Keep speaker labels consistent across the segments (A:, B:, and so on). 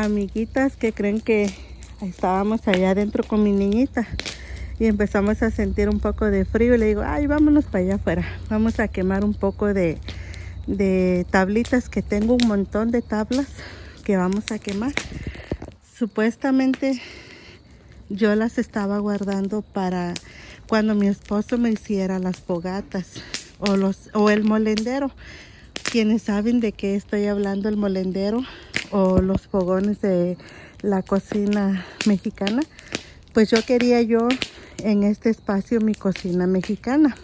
A: Amiguitas que creen que estábamos allá adentro con mi niñita y empezamos a sentir un poco de frío y le digo, ay, vámonos para allá afuera, vamos a quemar un poco de tablitas, que tengo un montón de tablas que vamos a quemar. Supuestamente yo las estaba guardando para cuando mi esposo me hiciera las fogatas o el molendero. Quienes saben de qué estoy hablando, el molendero o los fogones de la cocina mexicana, pues yo quería en este espacio mi cocina mexicana.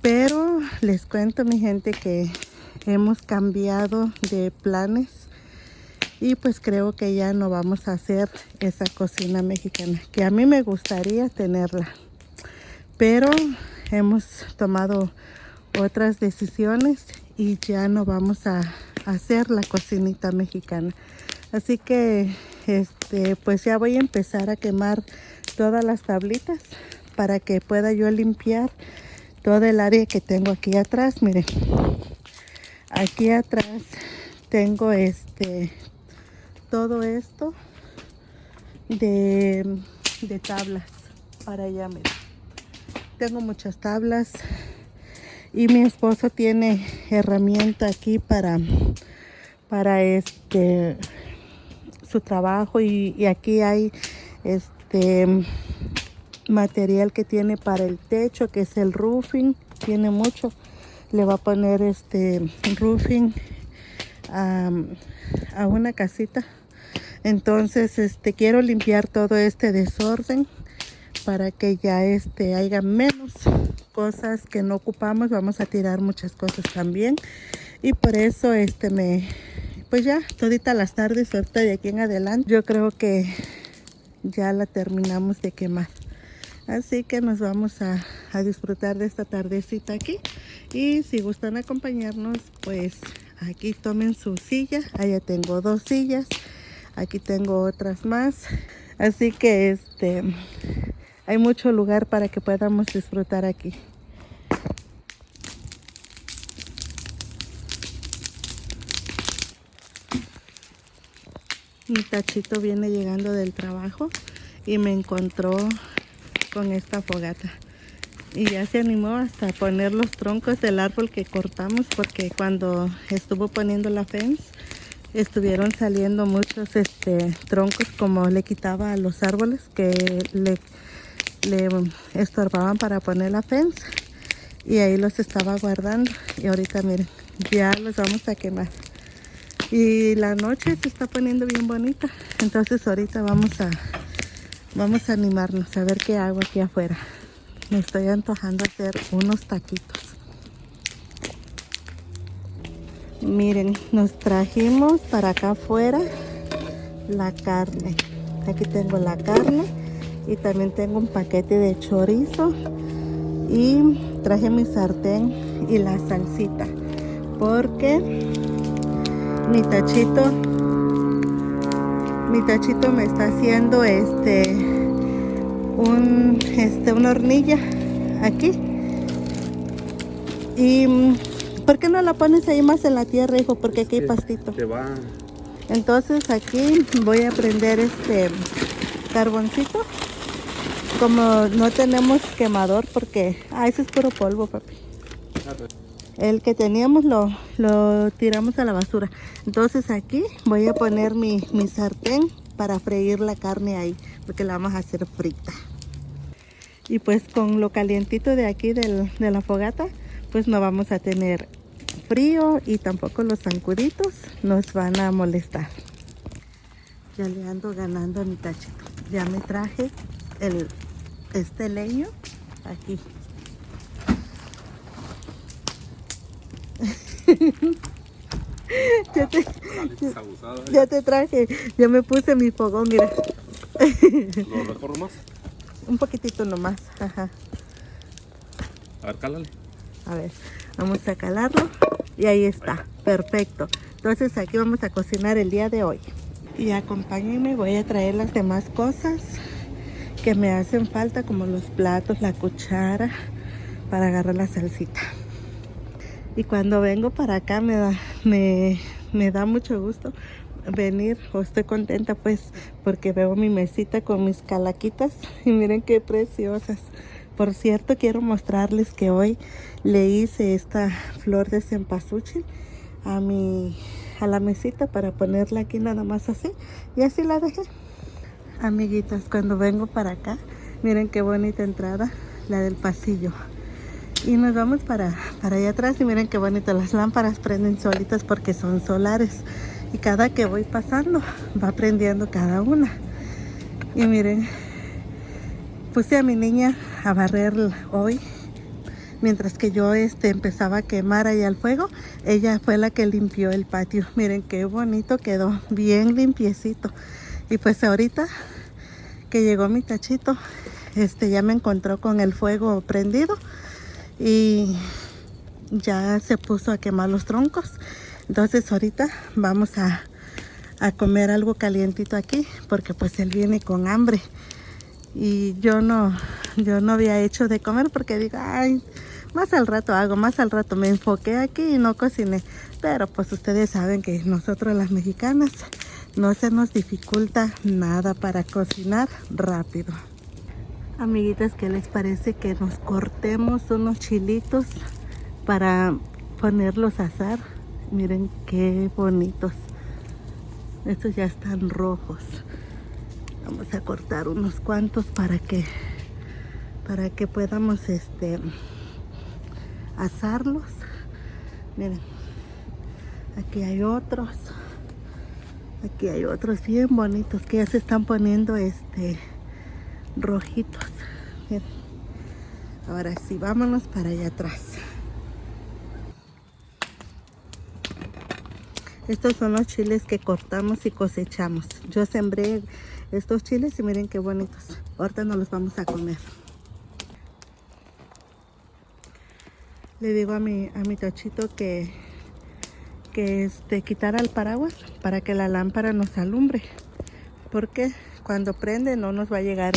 A: Pero les cuento, mi gente, que hemos cambiado de planes y pues creo que ya no vamos a hacer esa cocina mexicana, que a mí me gustaría tenerla, pero hemos tomado otras decisiones y ya no vamos a hacer la cocinita mexicana. Así que pues ya voy a empezar a quemar todas las tablitas para que pueda yo limpiar todo el área que tengo aquí atrás. Miren, aquí atrás tengo todo esto de tablas para allá. Miren, tengo muchas tablas y mi esposo tiene herramienta aquí para su trabajo y aquí hay material que tiene para el techo, que es el roofing. Tiene mucho, le va a poner roofing a una casita. Entonces quiero limpiar todo este desorden para que ya haya menos cosas que no ocupamos. Vamos a tirar muchas cosas también y por eso pues ya todita las tardes, ahorita de aquí en adelante, yo creo que ya la terminamos de quemar. Así que nos vamos a disfrutar de esta tardecita aquí. Y si gustan acompañarnos, pues aquí tomen su silla. Allá tengo 2 sillas. Aquí tengo otras más. Así que hay mucho lugar para que podamos disfrutar aquí. Mi Tachito viene llegando del trabajo y me encontró con esta fogata. Y ya se animó hasta poner los troncos del árbol que cortamos, porque cuando estuvo poniendo la fence, estuvieron saliendo muchos troncos, como le quitaba a los árboles que le estorbaban para poner la fence. Y ahí los estaba guardando. Y ahorita miren, ya los vamos a quemar. Y la noche se está poniendo bien bonita. Entonces ahorita vamos a animarnos a ver qué hago aquí afuera. Me estoy antojando hacer unos taquitos. Miren, nos trajimos para acá afuera la carne. Aquí tengo la carne y también tengo un paquete de chorizo. Y traje mi sartén y la salsita, porque mi Tachito me está haciendo una hornilla aquí. Y ¿por qué no la pones ahí más en la tierra, hijo? Porque aquí hay pastito.
B: Se va.
A: Entonces aquí voy a prender carboncito. Como no tenemos quemador, porque ese es puro polvo, papi. El que teníamos lo tiramos a la basura. Entonces aquí voy a poner mi sartén para freír la carne ahí, porque la vamos a hacer frita. Y pues con lo calientito de aquí de la fogata, pues no vamos a tener frío y tampoco los zancuditos nos van a molestar. Ya le ando ganando a mi Tachito. Ya me traje este leño aquí. ya te traje, ya me puse mi fogón, mira.
B: ¿Lo reformo más?
A: Un poquitito nomás, ajá.
B: A ver, cálale.
A: A ver, vamos a calarlo y ahí está, perfecto. Entonces aquí vamos a cocinar el día de hoy. Y acompáñenme, voy a traer las demás cosas que me hacen falta, como los platos, la cuchara, para agarrar la salsita. Y cuando vengo para acá me da mucho gusto venir, o estoy contenta pues porque veo mi mesita con mis calaquitas y miren qué preciosas. Por cierto, quiero mostrarles que hoy le hice esta flor de cempasúchil a la mesita para ponerla aquí nada más así, y así la dejé. Amiguitas, cuando vengo para acá, miren qué bonita entrada, la del pasillo. Y nos vamos para allá atrás y miren qué bonito, las lámparas prenden solitas porque son solares. Y cada que voy pasando, va prendiendo cada una. Y miren, puse a mi niña a barrer hoy. Mientras que yo empezaba a quemar ahí al fuego, ella fue la que limpió el patio. Miren qué bonito quedó, bien limpiecito. Y pues ahorita que llegó mi tachito, ya me encontró con el fuego prendido y ya se puso a quemar los troncos. Entonces ahorita vamos a comer algo calientito aquí, porque pues él viene con hambre. Y yo no había hecho de comer porque digo, ay, más al rato hago, más al rato. Me enfoqué aquí y no cociné. Pero pues ustedes saben que nosotros las mexicanas no se nos dificulta nada para cocinar rápido. Amiguitas, ¿qué les parece que nos cortemos unos chilitos para ponerlos a asar? Miren qué bonitos. Estos ya están rojos. Vamos a cortar unos cuantos para que podamos asarlos. Miren, aquí hay otros. Aquí hay otros bien bonitos que ya se están poniendo rojitos. Miren. Ahora sí, vámonos para allá atrás. Estos son los chiles que cortamos y cosechamos. Yo sembré estos chiles y miren qué bonitos. Ahorita nos los vamos a comer. Le digo a mi tachito que quitara el paraguas para que la lámpara nos alumbre. Porque cuando prende no nos va a llegar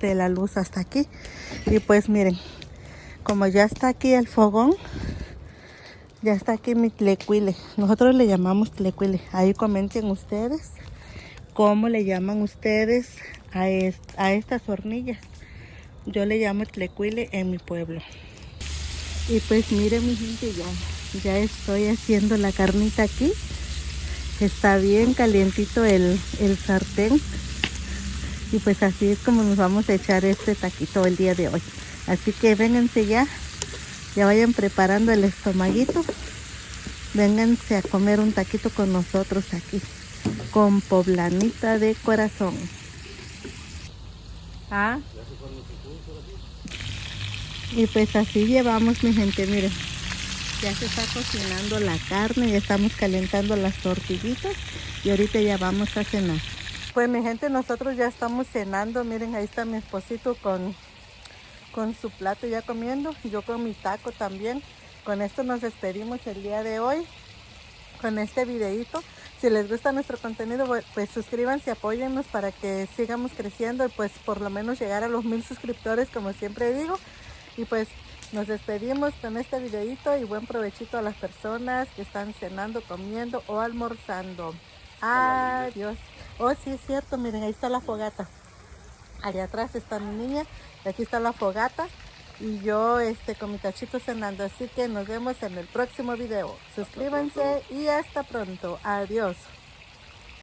A: la luz hasta aquí. Y pues miren, como ya está aquí el fogón, ya está aquí mi tlecuile. Nosotros le llamamos tlecuile. Ahí comenten ustedes cómo le llaman ustedes a estas hornillas. Yo le llamo tlecuile en mi pueblo. Y pues miren mi gente, ya estoy haciendo la carnita aquí. Está bien calientito el sartén. Y pues así es como nos vamos a echar este taquito el día de hoy. Así que vénganse ya vayan preparando el estomaguito. Vénganse a comer un taquito con nosotros aquí, con poblanita de corazón. ¿Ah? Y pues así llevamos, mi gente, miren. Ya se está cocinando la carne, ya estamos calentando las tortillitas y ahorita ya vamos a cenar. Pues mi gente, nosotros ya estamos cenando. Miren, ahí está mi esposito con su plato ya comiendo, yo con mi taco también. Con esto nos despedimos el día de hoy, con este videito. Si les gusta nuestro contenido, pues suscríbanse, apóyennos para que sigamos creciendo y pues por lo menos llegar a los 1000 suscriptores, como siempre digo. Y pues nos despedimos con este videito y buen provechito a las personas que están cenando, comiendo o almorzando. Adiós. Oh, sí es cierto, miren, ahí está la fogata. Allá atrás está mi niña, y aquí está la fogata y yo con mi tachito cenando. Así que nos vemos en el próximo video. Suscríbanse y hasta pronto. Adiós.